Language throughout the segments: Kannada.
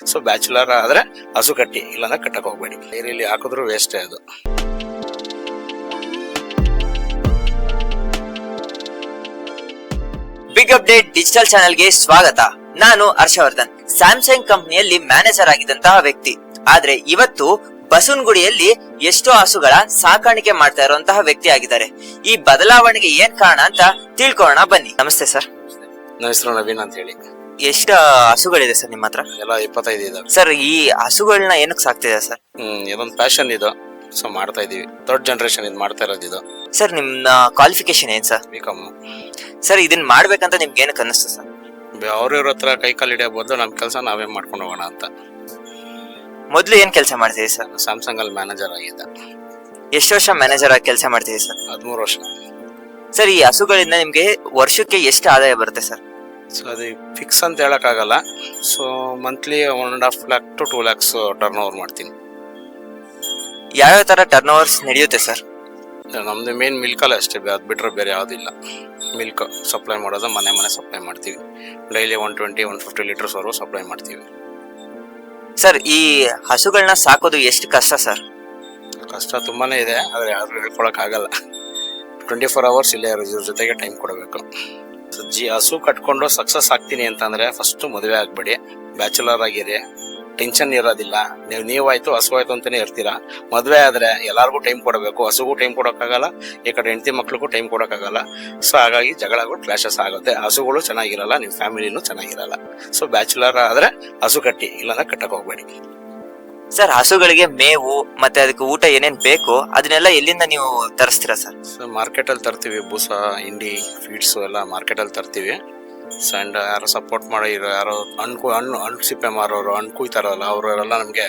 ಸೊ ಬ್ಯಾಚುಲರ್ ಆದ್ರೆ ಹಸು ಕಟ್ಟಿ, ಇಲ್ಲಾಂದ್ರೆ ಕಟ್ಟಕ್ ಹೋಗ್ಬೇಡಿ. ಡೈರಿಲಿ ಹಾಕಿದ್ರು ವೇಸ್ಟೇ ಅದು. ಬಿಗ್ ಅಪ್ಡೇಟ್ ಡಿಜಿಟಲ್ ಚಾನೆಲ್ಗೆ ಸ್ವಾಗತ. ನಾನು ಹರ್ಷವರ್ಧನ್, ಸ್ಯಾಮ್ಸಂಗ್ ಕಂಪನಿಯಲ್ಲಿ ಮ್ಯಾನೇಜರ್ ಆಗಿದ್ದಂತಹ ವ್ಯಕ್ತಿ. ಆದ್ರೆ ಇವತ್ತು ಬಸವನಗುಡಿಯಲ್ಲಿ ಎಷ್ಟೋ ಹಸುಗಳ ಸಾಕಾಣಿಕೆ ಮಾಡ್ತಾ ಇರುವಂತಹ ವ್ಯಕ್ತಿ ಆಗಿದ್ದಾರೆ. ಈ ಬದಲಾವಣೆಗೆ ಏನ್ ಕಾರಣ ಅಂತ ತಿಳ್ಕೊಳ್ಳೋಣ ಬನ್ನಿ. ನಮಸ್ತೆ ಸರ್. ನನ್ನ ಹೆಸರು ನವೀನ್ ಅಂತ ಹೇಳಿ. ಎಷ್ಟು ಹಸುಗಳಿದೆ ಸರ್ ನಿಮ್ಮ ಹತ್ರ? ಎಲ್ಲ 25 ಇದಾವೆ ಸರ್. ಈ ಹಸುಗಳನ್ನ ಏನಕ್ಕೆ ಸಾಕ್ತಿದೆ ಸರ್? ಇದೊಂದು ಪ್ಯಾಷನ್ ಇದು, ಸೊ ಮಾಡ್ತಾ ಇದೀವಿ. ಥರ್ಡ್ ಜನರೇಷನ್ ಇದು ಮಾಡ್ತಾ ಇರೋದು ಇದು. ಸರ್ ನಿಮ್ಮ ಕ್ವಾಲಿಫಿಕೇಶನ್ ಏನ್ ಸರ್? ಬಿಕಾಮ್. ಸರ್ ಇದನ್ನ ಮಾಡ್ಬೇಕಂತ ನಿಮ್ಗೆ ಏನಕ್ಕೆ ಅನ್ನಿಸ್ತು ಸರ್? ಅವ್ರ ಹತ್ರ ಕೈ ಕಾಲು ಹಿಡಿಯೋ ಬದಲು ನಮ್ಮ ಕೆಲಸ ನಾವೇ ಮಾಡ್ಕೊಂಡು ಹೋಗೋಣ ಅಂತ. ಮೊದ್ಲು ಏನ್ ಕೆಲಸ ಮಾಡ್ತೀವಿ ಸರ್? ಸ್ಯಾಮ್ಸಂಗ್ ಅಲ್ಲಿ ಮ್ಯಾನೇಜರ್ ಆಗಿದ್ದ. ಎಷ್ಟು ವರ್ಷ ಮ್ಯಾನೇಜರ್ ಆಗಿ ಕೆಲಸ ಮಾಡ್ತೀವಿ ಸರ್? 13 ವರ್ಷ. ಸರ್, ಈ ಹಸುಗಳಿಂದ ನಿಮ್ಗೆ ವರ್ಷಕ್ಕೆ ಎಷ್ಟು ಆದಾಯ ಬರುತ್ತೆ ಸರ್? ಸೊ ಅದು ಫಿಕ್ಸ್ ಅಂತ ಹೇಳಕ್ ಆಗಲ್ಲ. So monthly 1.5 lakh to 2 lakhs turn over ಮಾಡ್ತೀನಿ. ಯಾವ್ಯಾವ ತರ ಟರ್ನ್ ಓವರ್ಸ್ ನಡೆಯುತ್ತೆ ಸರ್? ನಮ್ದು ಮೇನ್ ಮಿಲ್ಕಲ್ಲ ಅಷ್ಟೇ, ಅದು ಬಿಟ್ರೆ ಬೇರೆ ಯಾವುದಿಲ್ಲ. ಮಿಲ್ಕ್ ಸಪ್ಲೈ ಮಾಡೋದು ಮನೆ ಸಪ್ಲೈ ಮಾಡ್ತೀವಿ. ಡೈಲಿ 120-150 ಲೀಟರ್ಸ್ ವರೆಗೂ ಸಪ್ಲೈ ಮಾಡ್ತೀವಿ. ಸರ್, ಈ ಹಸುಗಳನ್ನ ಸಾಕೋದು ಎಷ್ಟು ಕಷ್ಟ ಸರ್? ಕಷ್ಟ ತುಂಬಾನೇ ಇದೆ, ಆದ್ರೆ ಯಾರು ಹೇಳ್ಕೊಳಕ್ ಆಗಲ್ಲ. 24 hours ಇಲ್ಲೇ ಇವ್ರ ಜೊತೆಗೆ ಟೈಮ್ ಕೊಡಬೇಕು. ಹಸು ಕಟ್ಕೊಂಡು ಸಕ್ಸಸ್ ಆಗ್ತೀನಿ ಅಂತಂದ್ರೆ ಫಸ್ಟ್ ಮದುವೆ ಆಗ್ಬೇಡಿ, ಬ್ಯಾಚುಲರ್ ಆಗಿರಿ. ಟೆನ್ಷನ್ ಇರೋದಿಲ್ಲ. ನೀವಾಯ್ತು ಹಸು ಆಯ್ತು ಅಂತಾನೆ ಇರ್ತೀರಾ. ಮದುವೆ ಆದ್ರೆ ಎಲ್ಲಾರ್ಗು ಟೈಮ್ ಕೊಡಬೇಕು. ಹಸುಗೂ ಟೈಮ್ ಕೊಡೋಕ್ಕಾಗಲ್ಲ, ಈ ಕಡೆ ಹೆಂಡತಿ ಮಕ್ಳಿಗೂ ಟೈಮ್ ಕೊಡೋಕ್ಕಾಗಲ್ಲ. ಸೊ ಹಾಗಾಗಿ ಜಗಳಗಳು ಕ್ಲಾಶಸ್ ಆಗುತ್ತೆ. ಹಸುಗಳು ಚೆನ್ನಾಗಿರಲ್ಲ, ನಿಮ್ ಫ್ಯಾಮಿಲಿನೂ ಚೆನ್ನಾಗಿರಲ್ಲ. ಸೊ ಬ್ಯಾಚುಲರ್ ಆದ್ರೆ ಹಸು ಕಟ್ಟಿ, ಇಲ್ಲಾಂದ್ರೆ ಕಟ್ಟಕ್ ಹೋಗ್ಬೇಡಿ. ಸರ್, ಹಸುಗಳಿಗೆ ಮೇವು ಮತ್ತೆ ಅದಕ್ಕೆ ಊಟ ಏನೇನ್ ಬೇಕು ಅದನ್ನೆಲ್ಲ ಎಲ್ಲಿಂದ ನೀವು ತರಿಸ್ತೀರಾ ಸರ್? ಸೊ ಮಾರ್ಕೆಟ್ ಅಲ್ಲಿ ತರ್ತೀವಿ. ಬೂಸ, ಹಿಂಡಿ, ಫೀಡ್ಸ್ ಎಲ್ಲ ಮಾರ್ಕೆಟ್ ಅಲ್ಲಿ ತರ್ತೀವಿ. ಅಂಡ್ ಯಾರು ಸಪೋರ್ಟ್ ಮಾಡೋ ಯಾರೋ ಹಣ್ಣು ಸಿಪ್ಪೆ ಮಾರೋರು, ಹಣ್ಣು ಕುಯ್ತಾರಲ್ಲ, ಅವರೆಲ್ಲ ನಮ್ಗೆ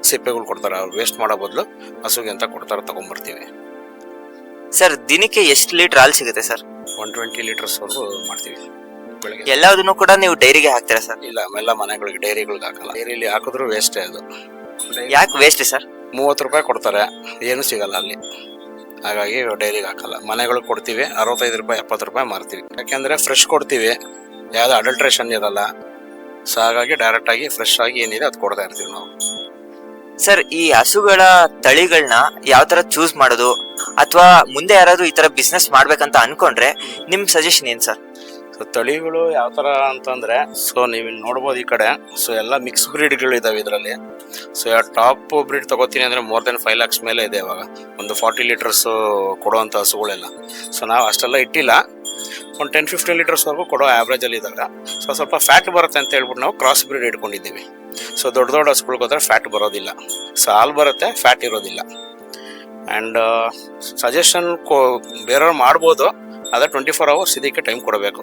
ಸಿಪ್ಪೆಗಳು ಕೊಡ್ತಾರೆ. ಅವ್ರು ವೇಸ್ಟ್ ಮಾಡೋ ಬದಲು ಹಸುಗೆ ಅಂತ ಕೊಡ್ತಾರೆ, ತಗೊಂಡ್ಬರ್ತೀವಿ. ಸರ್, ದಿನಕ್ಕೆ ಎಷ್ಟು ಲೀಟರ್ ಹಾಲು ಸಿಗುತ್ತೆ ಸರ್? 120 ಲೀಟರ್ಸ್ ವರೆಗೂ ಮಾಡ್ತೀವಿ ಬೆಳಗ್ಗೆ. ಎಲ್ಲದನ್ನು ಕೂಡ ನೀವು ಡೈರಿಗೆ ಹಾಕ್ತೀರಾ ಸರ್? ಇಲ್ಲ, ಎಲ್ಲ ಮನೆಗಳಿಗೆ ಡೈರಿಗಳಿಗೆ ಹಾಕಲ್ಲ. ಡೈರಿಲಿ ಹಾಕಿದ್ರು ವೇಸ್ಟೇ ಅದು. ಯಾಕೆ ವೇಸ್ಟ್ ಸರ್? 30 ರೂಪಾಯಿ ಕೊಡ್ತಾರೆ, ಏನು ಸಿಗಲ್ಲ ಅಲ್ಲಿ. ಹಾಗಾಗಿ ಡೈರಿಗೆ ಹಾಕಲ್ಲ. ಮನೆಗಳಿಗೆ ಕೊಡ್ತೀವಿ. 65 ರೂಪಾಯಿ 70 ರೂಪಾಯಿ ಮಾರ್ತೀವಿ. ಯಾಕೆಂದ್ರೆ ಫ್ರೆಶ್ ಕೊಡ್ತೀವಿ, ಯಾವ್ದು ಅಡಲ್ಟ್ರೇಷನ್ ಇರಲ್ಲ. ಸೊ ಹಾಗಾಗಿ ಡೈರೆಕ್ಟ್ ಆಗಿ ಫ್ರೆಶ್ ಆಗಿ ಏನಿದೆ ಅದು ಕೊಡ್ತಾ ಇರ್ತೀವಿ ನಾವು. ಸರ್, ಈ ಹಸುಗಳ ತಳಿಗಳನ್ನ ಯಾವ ತರ ಚೂಸ್ ಮಾಡೋದು, ಅಥವಾ ಮುಂದೆ ಯಾರಾದ್ರೂ ಈ ತರ ಬಿಸ್ನೆಸ್ ಮಾಡ್ಬೇಕಂತ ಅನ್ಕೊಂಡ್ರೆ ನಿಮ್ ಸಜೆಷನ್ ಏನ್ ಸರ್? ಸೊ ತಳಿಗಳು ಯಾವ ತರ ಅಂತಂದ್ರೆ, ಸೊ ನೀವು ಇಲ್ಲಿ ನೋಡ್ಬೋದು ಈ ಕಡೆ. ಸೊ ಎಲ್ಲ ಮಿಕ್ಸ್ ಬ್ರೀಡ್ಗಳು ಇದಾವೆ ಇದರಲ್ಲಿ. ಸೊ ಟಾಪ್ ಬ್ರೀಡ್ ತಗೋತೀನಿ ಅಂದ್ರೆ more than 5 lakhs ಮೇಲೆ ಇದೆ ಇವಾಗ. ಒಂದು 40 ಲೀಟರ್ಸ್ ಕೊಡುವಂತ ಹಸುಗಳೆಲ್ಲ. ಸೊ ನಾವು ಅಷ್ಟೆಲ್ಲ ಇಟ್ಟಿಲ್ಲ, ಒಂದು 10-15 ಲೀಟರ್ಸ್ ವರೆಗೂ ಕೊಡೋ ಆವ್ರೇಜ್ ಅಲ್ಲಿ ಇದಾಗ. ಸೊ ಸ್ವಲ್ಪ ಫ್ಯಾಟ್ ಬರುತ್ತೆ ಅಂತ ಹೇಳ್ಬಿಟ್ಟು ನಾವು ಕ್ರಾಸ್ ಬ್ರೀಡ್ ಇಟ್ಕೊಂಡಿದ್ದೀವಿ. ಸೊ ದೊಡ್ಡ ಹಸುಗಳಿಗೆ ಹೋದ್ರೆ ಫ್ಯಾಟ್ ಬರೋದಿಲ್ಲ. ಸೊ ಹಾಲು ಬರುತ್ತೆ, ಫ್ಯಾಟ್ ಇರೋದಿಲ್ಲ. ಅಂಡ್ ಸಜೆಷನ್ ಬೇರೆಯವ್ರು ಮಾಡ್ಬೋದು, ಆದ್ರೆ 24 hours ಇದಕ್ಕೆ ಟೈಮ್ ಕೊಡಬೇಕು.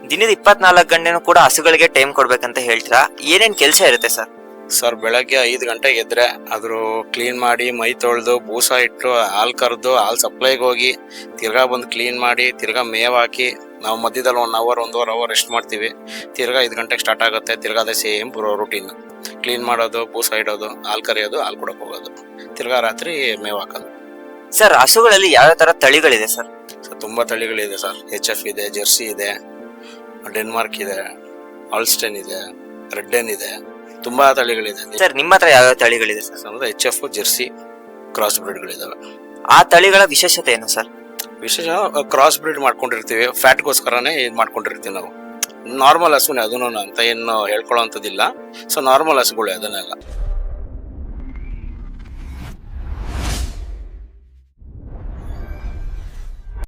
ದಿನದ 24 ಗಂಟೆನೂ ಕೂಡ ಹಸುಗಳಿಗೆ ಟೈಮ್ ಕೊಡ್ಬೇಕಂತ ಹೇಳ್ತೀರಾ. ಏನೇನ್ ಕೆಲಸ ಇರುತ್ತೆ ಸರ್? ಸರ್, ಬೆಳಗ್ಗೆ 5 ಗಂಟೆಗೆ ಎದ್ರೆ ಅದ್ರ ಕ್ಲೀನ್ ಮಾಡಿ, ಮೈ ತೊಳೆದು, ಬೂಸ ಇಟ್ಟು, ಹಾಲು ಕರೆದು, ಹಾಲು ಸಪ್ಲೈಗೆ ಹೋಗಿ, ತಿರ್ಗಾ ಬಂದು ಕ್ಲೀನ್ ಮಾಡಿ, ತಿರ್ಗಾ ಮೇವ್ ಹಾಕಿ, ನಾವು ಮಧ್ಯದಲ್ಲಿ 1 hour 1.5 hour ರೆಸ್ಟ್ ಮಾಡ್ತೀವಿ. ತಿರ್ಗಾ 5 ಗಂಟೆಗೆ ಸ್ಟಾರ್ಟ್ ಆಗುತ್ತೆ. ತಿರ್ಗಾ ಅದೇ ಸೇಮ್ ರೂಟೀನ್. ಕ್ಲೀನ್ ಮಾಡೋದು, ಬೂಸ ಇಡೋದು, ಹಾಲು ಕರೆಯೋದು, ಹಾಲು ಕೊಡಕ್ಕೆ ಹೋಗೋದು, ತಿರ್ಗಾ ರಾತ್ರಿ ಮೇವ್ ಹಾಕೋದು. ಸರ್, ಹಸುಗಳಲ್ಲಿ ಯಾವ ತರ ತಳಿಗಳಿದೆ ಸರ್? ಸೊ ತುಂಬಾ ತಳಿಗಳಿದೆ ಸರ್. HF ಇದೆ, ಜೆರ್ಸಿ ಇದೆ, ಡೆನ್ಮಾರ್ಕ್ ಇದೆ, ಆಲ್ಸ್ಟೈನ್ ಇದೆ, ರೆಡ್ಡೆನ್ ಇದೆ, ತುಂಬಾ ತಳಿಗಳಿದೆ. ಸರ್, ನಿಮ್ಮ ಹತ್ರ ಯಾವ ತಳಿಗಳಿದೆ ಸರ್? HF, ಜೆರ್ಸಿ, ಕ್ರಾಸ್ ಬ್ರೀಡ್ಗಳಿದಾವೆ. ಆ ತಳಿಗಳ ವಿಶೇಷತೆ ಏನು ಸರ್? ವಿಶೇಷ ಕ್ರಾಸ್ ಬ್ರೀಡ್ ಮಾಡ್ಕೊಂಡಿರ್ತೀವಿ, ಫ್ಯಾಟ್ಗೋಸ್ಕರನೇ ಇದು ಮಾಡ್ಕೊಂಡಿರ್ತೀವಿ ನಾವು. ನಾರ್ಮಲ್ ಹಸುನೇ ಅದನ್ನು ಅಂತ ಏನು ಹೇಳ್ಕೊಳ್ಳೋ ಅಂಥದ್ದಿಲ್ಲ. ಸೊ ನಾರ್ಮಲ್ ಹಸುಗಳೇ ಅದನ್ನೆಲ್ಲ.